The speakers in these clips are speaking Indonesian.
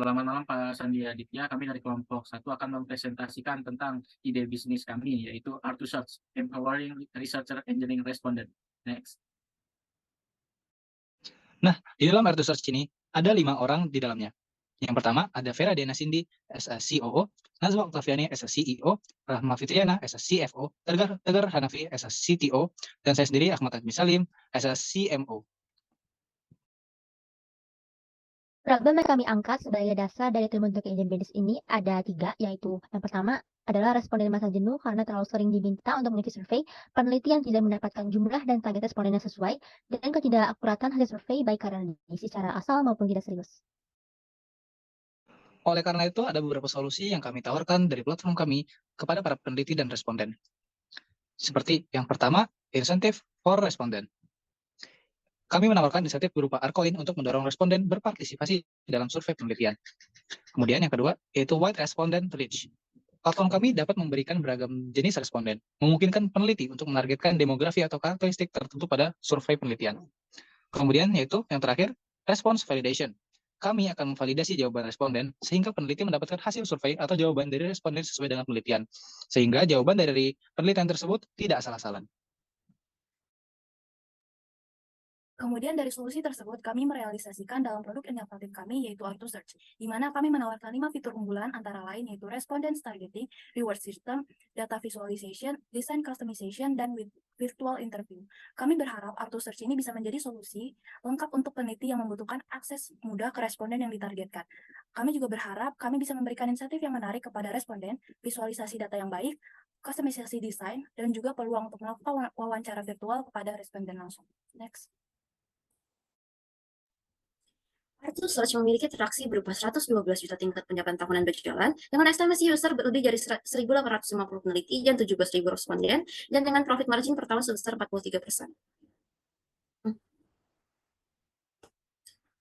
Selamat malam Pak Sandi Aditya, kami dari kelompok satu akan mempresentasikan tentang ide bisnis kami, yaitu Art to Search, Empowering Researcher Engineering Respondent. Next. Nah, di dalam Art to Search ini ada 5 orang di dalamnya. Yang pertama ada Vera Dena Cindy as a COO, Nazwa Oktaviani as a CEO, Rahma Fitriana as a CFO, Tegar Hanafi as a CTO, dan saya sendiri Ahmad Admi Salim as a CMO. Problem yang kami angkat sebagai dasar dari terbentuknya izin bisnis ini ada 3, yaitu yang pertama adalah responden masa jenuh karena terlalu sering diminta untuk mengisi survei, peneliti yang tidak mendapatkan jumlah dan target responden yang sesuai, dan ketidakakuratan hasil survei baik karena diisi secara asal maupun tidak serius. Oleh karena itu, ada beberapa solusi yang kami tawarkan dari platform kami kepada para peneliti dan responden. Seperti yang pertama, insentif for responden. Kami menawarkan insentif berupa Arcoin untuk mendorong responden berpartisipasi dalam survei penelitian. Kemudian yang kedua, yaitu Wide Respondent Reach. Platform kami dapat memberikan beragam jenis responden, memungkinkan peneliti untuk menargetkan demografi atau karakteristik tertentu pada survei penelitian. Kemudian yaitu yang terakhir, Response Validation. Kami akan memvalidasi jawaban responden sehingga peneliti mendapatkan hasil survei atau jawaban dari responden sesuai dengan penelitian, sehingga jawaban dari penelitian tersebut tidak asal-asalan. Kemudian dari solusi tersebut, kami merealisasikan dalam produk inovatif kami, yaitu Art to Search, di mana kami menawarkan 5 fitur unggulan, antara lain yaitu Respondent Targeting, Reward System, Data Visualization, Design Customization, dan Virtual Interview. Kami berharap Art to Search ini bisa menjadi solusi lengkap untuk peneliti yang membutuhkan akses mudah ke responden yang ditargetkan. Kami juga berharap kami bisa memberikan insentif yang menarik kepada responden, visualisasi data yang baik, kustomisasi desain, dan juga peluang untuk melakukan wawancara virtual kepada responden langsung. Next. Art to Search memiliki traksi berupa 112 juta tingkat pencapaian tahunan berjalan, dengan estimasi user lebih dari 1.850 peneliti dan 17.000 responden, dan dengan profit margin per tahun sebesar 43%.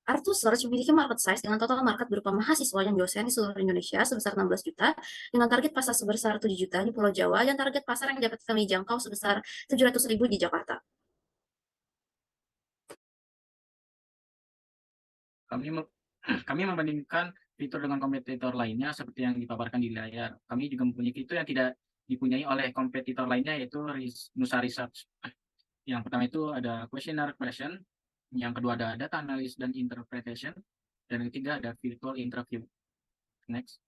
Art to Search memiliki market size dengan total market berupa mahasiswa yang dosen di seluruh Indonesia sebesar 16 juta, dengan target pasar sebesar 7 juta di Pulau Jawa, dan target pasar yang dapat kami jangkau sebesar 700.000 di Jakarta. Kami membandingkan fitur dengan kompetitor lainnya seperti yang dipaparkan di layar. Kami juga mempunyai fitur yang tidak dipunyai oleh kompetitor lainnya, yaitu Nusa Research. Yang pertama itu ada questionnaire question, yang kedua ada data analysis dan interpretation, dan yang ketiga ada virtual interview. Next.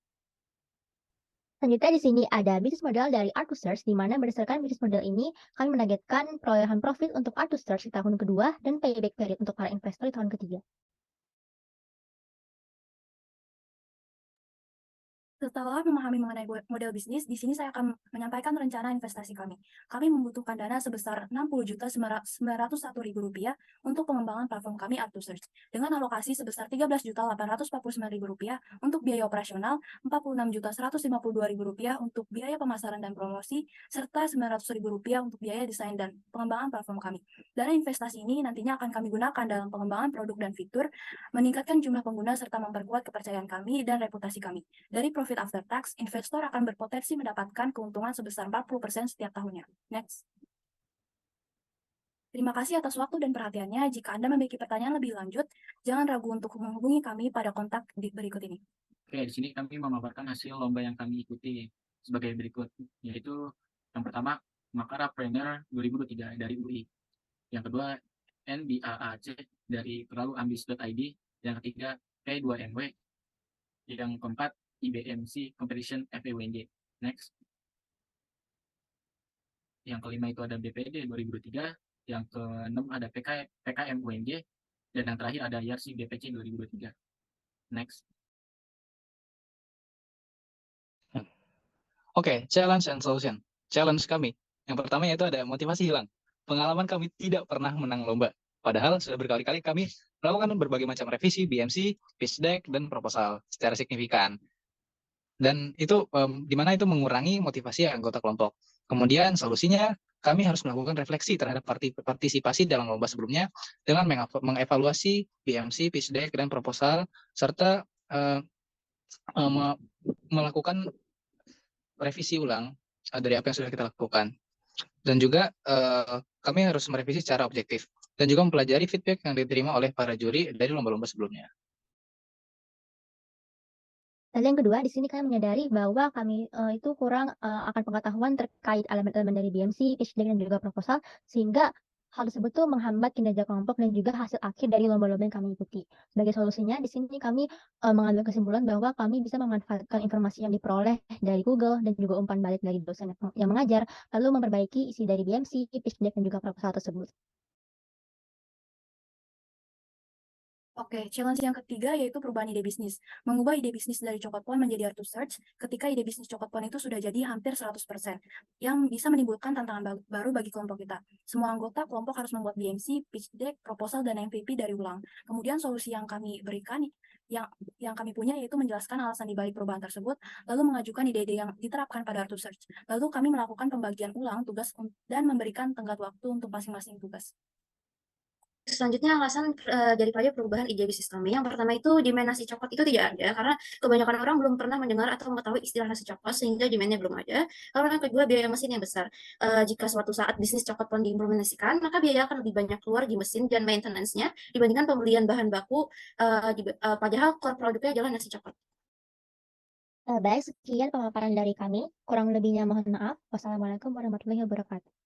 Selanjutnya di sini ada bisnis model dari Art to Search, di mana berdasarkan bisnis model ini kami menargetkan perolehan profit untuk Art to Search di tahun kedua dan payback period untuk para investor di tahun ketiga. Setelah memahami mengenai model bisnis, di sini saya akan menyampaikan rencana investasi kami. Kami membutuhkan dana sebesar Rp60.901.000 untuk pengembangan platform kami Art to Search, dengan alokasi sebesar Rp13.849.000 untuk biaya operasional, Rp46.152.000 untuk biaya pemasaran dan promosi, serta Rp900.000 untuk biaya desain dan pengembangan platform kami. Dana investasi ini nantinya akan kami gunakan dalam pengembangan produk dan fitur, meningkatkan jumlah pengguna serta memperkuat kepercayaan kami dan reputasi kami. Dari profit after tax, investor akan berpotensi mendapatkan keuntungan sebesar 40% setiap tahunnya. Next. Terima kasih atas waktu dan perhatiannya. Jika Anda memiliki pertanyaan lebih lanjut, jangan ragu untuk menghubungi kami pada kontak di berikut ini. Oke, di sini kami memaparkan hasil lomba yang kami ikuti sebagai berikut, yaitu yang pertama Makarapreneur 2023 dari UI, yang kedua NBAAC dari terlaluambis.id, yang ketiga P2MW, yang keempat IBMC Competition FEWNJ. Next. Yang kelima itu ada BPD 2023, yang keenam ada PKM UNJ, dan yang terakhir ada YARSI BPC 2023. Next. Oke, challenge and solution. Challenge kami. Yang pertama yaitu ada motivasi hilang. Pengalaman kami tidak pernah menang lomba. Padahal sudah berkali-kali kami melakukan berbagai macam revisi, BMC, pitch deck, dan proposal secara signifikan. Dan itu di mana itu mengurangi motivasi anggota kelompok. Kemudian solusinya kami harus melakukan refleksi terhadap partisipasi dalam lomba sebelumnya dengan mengevaluasi BMC, pitch deck, dan proposal, serta melakukan revisi ulang dari apa yang sudah kita lakukan. Dan juga kami harus merevisi secara objektif dan juga mempelajari feedback yang diterima oleh para juri dari lomba-lomba sebelumnya. Lalu yang kedua, di sini kami menyadari bahwa kami itu kurang akan pengetahuan terkait elemen-elemen dari BMC, pitch deck, dan juga proposal, sehingga hal tersebut tuh menghambat kinerja kelompok dan juga hasil akhir dari lomba-lomba yang kami ikuti. Sebagai solusinya, di sini kami mengambil kesimpulan bahwa kami bisa memanfaatkan informasi yang diperoleh dari Google dan juga umpan balik dari dosen yang mengajar, lalu memperbaiki isi dari BMC, pitch deck, dan juga proposal tersebut. Oke, challenge yang ketiga yaitu perubahan ide bisnis. Mengubah ide bisnis dari Cokotpon menjadi Art to Search ketika ide bisnis Cokotpon itu sudah jadi hampir 100%, yang bisa menimbulkan tantangan baru bagi kelompok kita. Semua anggota kelompok harus membuat BMC, pitch deck, proposal, dan MVP dari ulang. Kemudian solusi yang kami berikan, yang kami punya yaitu menjelaskan alasan dibalik perubahan tersebut, lalu mengajukan ide-ide yang diterapkan pada Art to Search. Lalu kami melakukan pembagian ulang tugas dan memberikan tenggat waktu untuk masing-masing tugas. Selanjutnya alasan daripada perubahan ide bisnis kami. Yang pertama itu demand nasi coklat itu tidak ada karena kebanyakan orang belum pernah mendengar atau mengetahui istilah nasi coklat sehingga demand-nya belum ada. Lalu yang kedua biaya mesin yang besar. Jika suatu saat bisnis coklat pun diimplementasikan, maka biaya akan lebih banyak keluar di mesin dan maintenance-nya dibandingkan pembelian bahan baku padahal core produknya adalah nasi coklat. Baik, sekian pemaparan dari kami. Kurang lebihnya mohon maaf. Wassalamualaikum warahmatullahi wabarakatuh.